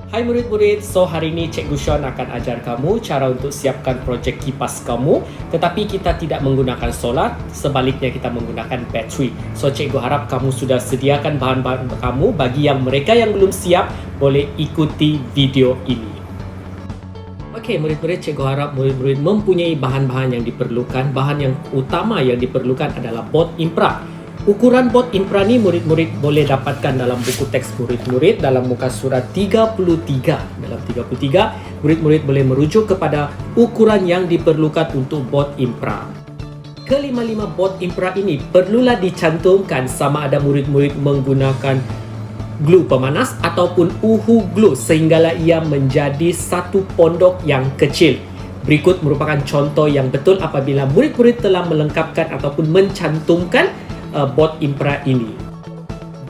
Hai murid-murid, so hari ini Cikgu Sean akan ajar kamu cara untuk siapkan projek kipas kamu, tetapi kita tidak menggunakan solar, sebaliknya kita menggunakan bateri. So Cikgu harap kamu sudah sediakan bahan-bahan kamu. Bagi yang mereka yang belum siap, boleh ikuti video ini. Okey murid-murid, Cikgu harap murid-murid mempunyai bahan-bahan yang diperlukan. Bahan yang utama yang diperlukan adalah bot impra. Ukuran bot impra ni murid-murid boleh dapatkan dalam buku teks murid-murid dalam muka surat 33. Dalam 33, murid-murid boleh merujuk kepada ukuran yang diperlukan untuk bot impra. Kelima-lima bot impra ini perlulah dicantumkan sama ada murid-murid menggunakan glue pemanas ataupun uhu glue sehinggalah ia menjadi satu pondok yang kecil. Berikut merupakan contoh yang betul apabila murid-murid telah melengkapkan ataupun mencantumkan bot impra ini.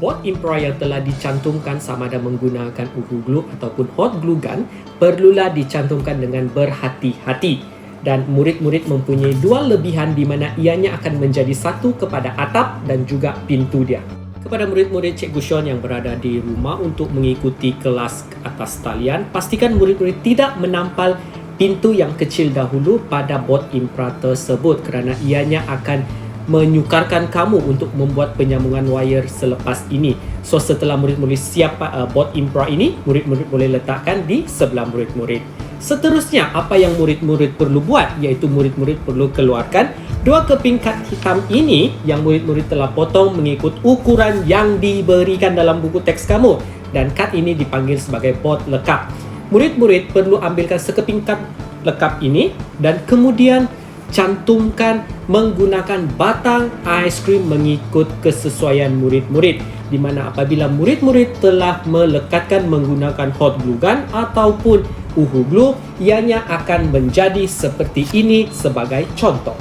Bot impra yang telah dicantumkan sama ada menggunakan uhu glue ataupun hot glue gun perlulah dicantumkan dengan berhati-hati, dan murid-murid mempunyai dua lebihan di mana ianya akan menjadi satu kepada atap dan juga pintu dia. Kepada murid-murid Cikgu Sean yang berada di rumah untuk mengikuti kelas atas talian, pastikan murid-murid tidak menampal pintu yang kecil dahulu pada bot impra tersebut kerana ianya akan menyukarkan kamu untuk membuat penyambungan wire selepas ini. So setelah murid-murid siap bot impra ini, murid-murid boleh letakkan di sebelah murid-murid. Seterusnya, apa yang murid-murid perlu buat iaitu murid-murid perlu keluarkan dua keping kad hitam ini yang murid-murid telah potong mengikut ukuran yang diberikan dalam buku teks kamu, dan kad ini dipanggil sebagai bot lekap. Murid-murid perlu ambilkan sekeping kad lekap ini dan kemudian cantumkan menggunakan batang aiskrim mengikut kesesuaian murid-murid, di mana apabila murid-murid telah melekatkan menggunakan hot glue gun ataupun uhu glue, ianya akan menjadi seperti ini sebagai contoh.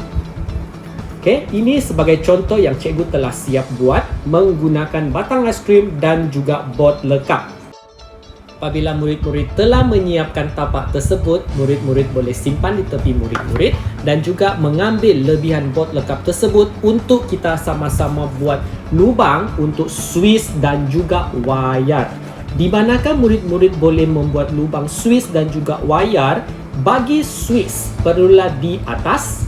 Okey, ini sebagai contoh yang cikgu telah siap buat menggunakan batang aiskrim dan juga bot lekap. Apabila murid-murid telah menyiapkan tapak tersebut, murid-murid boleh simpan di tepi murid-murid dan juga mengambil lebihan bot lekap tersebut untuk kita sama-sama buat lubang untuk Swiss dan juga wayar. Di manakah murid-murid boleh membuat lubang Swiss dan juga wayar? Bagi Swiss perlulah di atas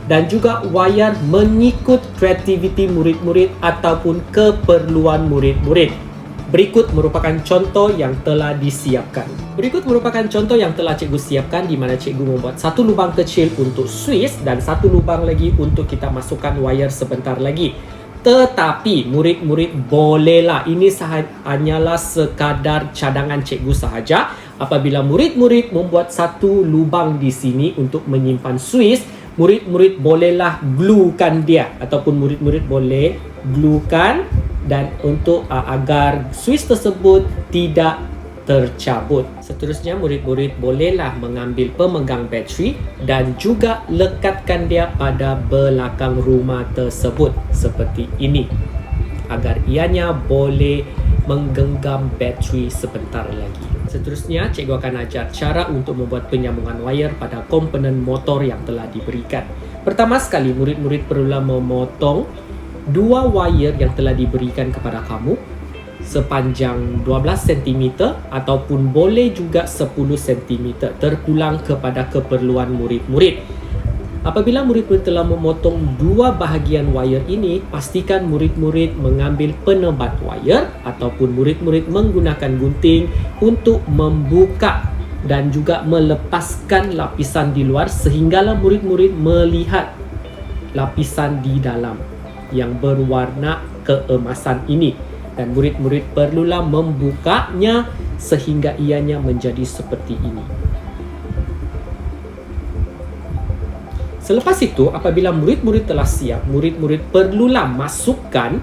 dan juga wayar mengikut kreativiti murid-murid ataupun keperluan murid-murid. Berikut merupakan contoh yang telah disiapkan. Berikut merupakan contoh yang telah cikgu siapkan, di mana cikgu membuat satu lubang kecil untuk Swiss dan satu lubang lagi untuk kita masukkan wayar sebentar lagi. Tetapi murid-murid bolehlah, ini hanyalah sekadar cadangan cikgu sahaja. Apabila murid-murid membuat satu lubang di sini untuk menyimpan Swiss, murid-murid bolehlah gluekan dia ataupun murid-murid boleh gluekan dan untuk agar Swiss tersebut tidak tercabut. Seterusnya, murid-murid bolehlah mengambil pemegang bateri dan juga lekatkan dia pada belakang rumah tersebut seperti ini agar ianya boleh menggenggam bateri sebentar lagi. Seterusnya, cikgu akan ajar cara untuk membuat penyambungan wayar pada komponen motor yang telah diberikan. Pertama sekali, murid-murid perlulah memotong dua wayar yang telah diberikan kepada kamu sepanjang 12 cm ataupun boleh juga 10 cm, terpulang kepada keperluan murid-murid. Apabila murid-murid telah memotong dua bahagian wayar ini, pastikan murid-murid mengambil penebat wayar ataupun murid-murid menggunakan gunting untuk membuka dan juga melepaskan lapisan di luar sehinggalah murid-murid melihat lapisan di dalam yang berwarna keemasan ini, dan murid-murid perlulah membukanya sehingga ianya menjadi seperti ini. Selepas itu, apabila murid-murid telah siap, murid-murid perlulah masukkan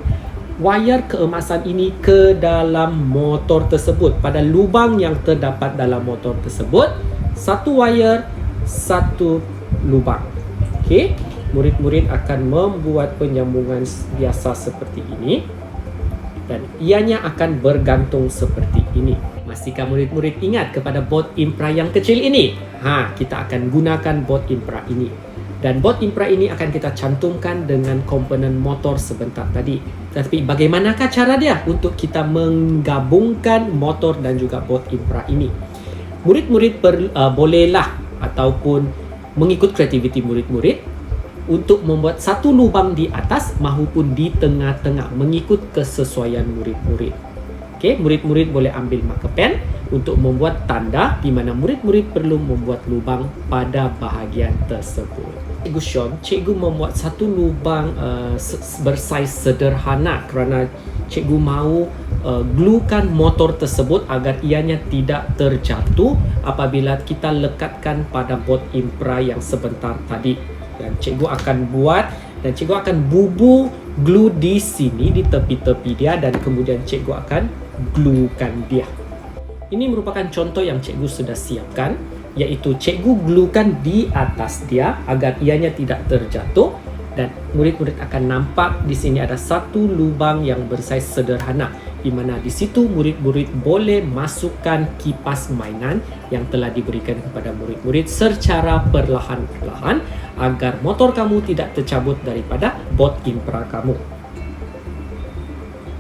wayar keemasan ini ke dalam motor tersebut pada lubang yang terdapat dalam motor tersebut. Satu wayar, satu lubang. Okey, murid-murid akan membuat penyambungan biasa seperti ini dan ianya akan bergantung seperti ini. Masihkah murid-murid ingat kepada bot impra yang kecil ini? Kita akan gunakan bot impra ini. Dan bot infra ini akan kita cantumkan dengan komponen motor sebentar tadi. Tapi bagaimanakah cara dia untuk kita menggabungkan motor dan juga bot infra ini? Murid-murid bolehlah ataupun mengikut kreativiti murid-murid untuk membuat satu lubang di atas maupun di tengah-tengah mengikut kesesuaian murid-murid. Okey, murid-murid boleh ambil marker pen untuk membuat tanda di mana murid-murid perlu membuat lubang pada bahagian tersebut. Cikgu Sean, cikgu membuat satu lubang bersaiz sederhana kerana cikgu mahu gluekan motor tersebut agar ianya tidak terjatuh apabila kita lekatkan pada bot infra yang sebentar tadi. Dan cikgu akan buat dan cikgu akan bubuh glue di sini di tepi-tepi dia dan kemudian cikgu akan gluekan dia. Ini merupakan contoh yang cikgu sudah siapkan, iaitu cikgu gluekan di atas dia agar ianya tidak terjatuh dan murid-murid akan nampak di sini ada satu lubang yang bersaiz sederhana di mana di situ murid-murid boleh masukkan kipas mainan yang telah diberikan kepada murid-murid secara perlahan-lahan agar motor kamu tidak tercabut daripada bot infra kamu.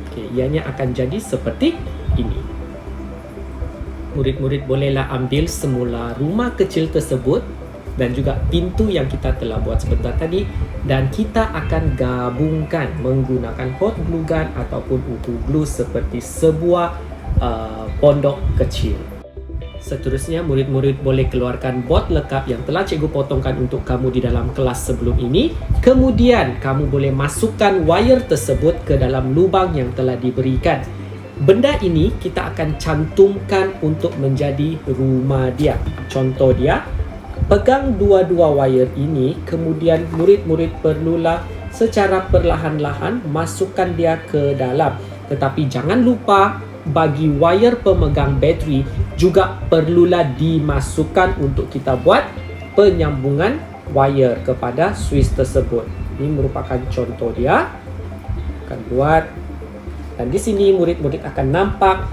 Okey, ianya akan jadi seperti ini. Murid-murid bolehlah ambil semula rumah kecil tersebut dan juga pintu yang kita telah buat sebentar tadi dan kita akan gabungkan menggunakan hot glue gun ataupun uhu glue seperti sebuah pondok kecil. Seterusnya, murid-murid boleh keluarkan bot lekap yang telah cikgu potongkan untuk kamu di dalam kelas sebelum ini. Kemudian, kamu boleh masukkan wire tersebut ke dalam lubang yang telah diberikan. Benda ini kita akan cantumkan untuk menjadi rumah dia. Contoh dia, pegang dua-dua wire ini, kemudian murid-murid perlulah secara perlahan-lahan masukkan dia ke dalam. Tetapi jangan lupa bagi wire pemegang bateri juga perlulah dimasukkan untuk kita buat penyambungan wire kepada switch tersebut. Ini merupakan contoh dia. Akan buat. Dan di sini murid-murid akan nampak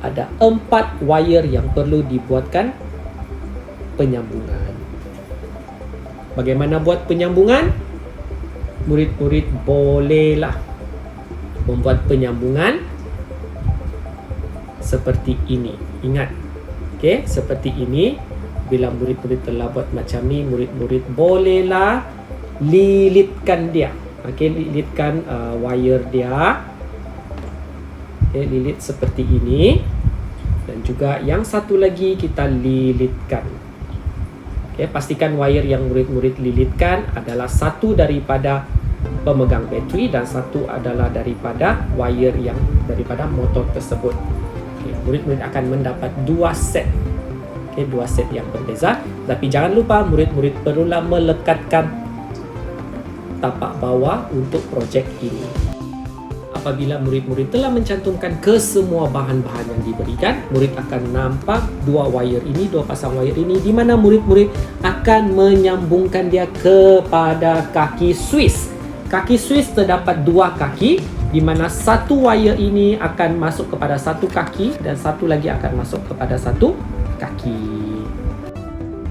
ada 4 wire yang perlu dibuatkan penyambungan. Bagaimana buat penyambungan? Murid-murid bolehlah membuat penyambungan seperti ini. Ingat, okey, seperti ini. Bila murid-murid telah buat macam ni, murid-murid bolehlah lilitkan dia. Okey, lilitkan wire dia. Okay, lilit seperti ini dan juga yang satu lagi kita lilitkan. Okay, pastikan wire yang murid-murid lilitkan adalah satu daripada pemegang bateri dan satu adalah daripada wire yang daripada motor tersebut. Okay, murid-murid akan mendapat 2 set. Okay, 2 set yang berbeza. Tapi jangan lupa murid-murid perlulah melekatkan tapak bawah untuk projek ini. Apabila murid-murid telah mencantumkan kesemua bahan-bahan yang diberikan, murid akan nampak 2 wire ini, 2 pasang wire ini di mana murid-murid akan menyambungkan dia kepada kaki switch. Kaki switch terdapat 2 kaki di mana satu wire ini akan masuk kepada satu kaki dan satu lagi akan masuk kepada satu kaki.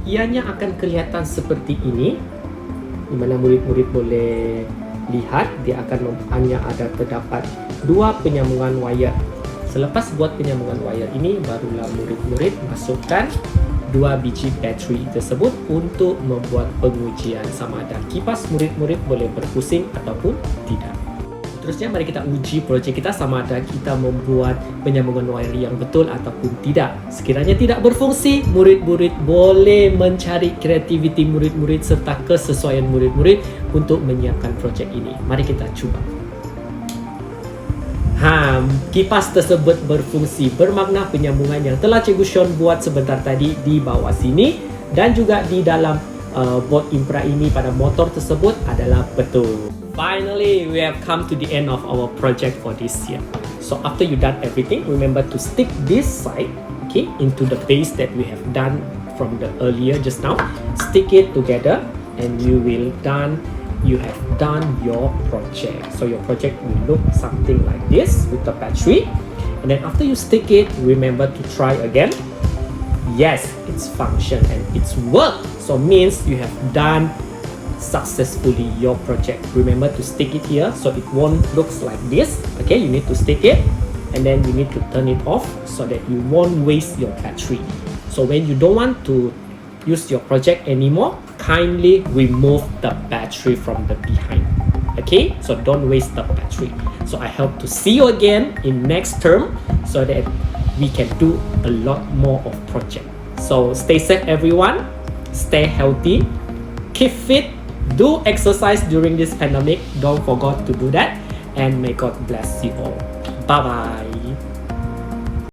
Ianya akan kelihatan seperti ini di mana murid-murid boleh lihat dia akan hanya ada terdapat 2 penyambungan wire. Selepas buat penyambungan wire ini, barulah murid-murid masukkan 2 biji bateri tersebut untuk membuat pengujian sama ada kipas murid-murid boleh berpusing ataupun tidak. Seterusnya, mari kita uji projek kita sama ada kita membuat penyambungan wire yang betul ataupun tidak. Sekiranya tidak berfungsi, murid-murid boleh mencari kreativiti murid-murid serta kesesuaian murid-murid untuk menyiapkan projek ini. Mari kita cuba. Kipas tersebut berfungsi, bermakna penyambungan yang telah Cikgu Sean buat sebentar tadi di bawah sini dan juga di dalam bot infra ini pada motor tersebut adalah betul. Finally, we have come to the end of our project for this year. So after you done everything, remember to stick this side, okay, into the base that we have done from the earlier just now. Stick it together, and you have done your project. So your project will look something like this with the battery. And then after you stick it, remember to try again. Yes, it's function and it's work. So means you have done successfully your project. Remember to stick it here so it won't looks like this. Okay, you need to stick it and then you need to turn it off so that you won't waste your battery. So when you don't want to use your project anymore, kindly remove the battery from the behind. Okay, so don't waste the battery. So I hope to see you again in next term so that we can do a lot more of project. So stay safe everyone, stay healthy, keep fit, do exercise during this pandemic, don't forget to do that, and may God bless you all. Bye bye.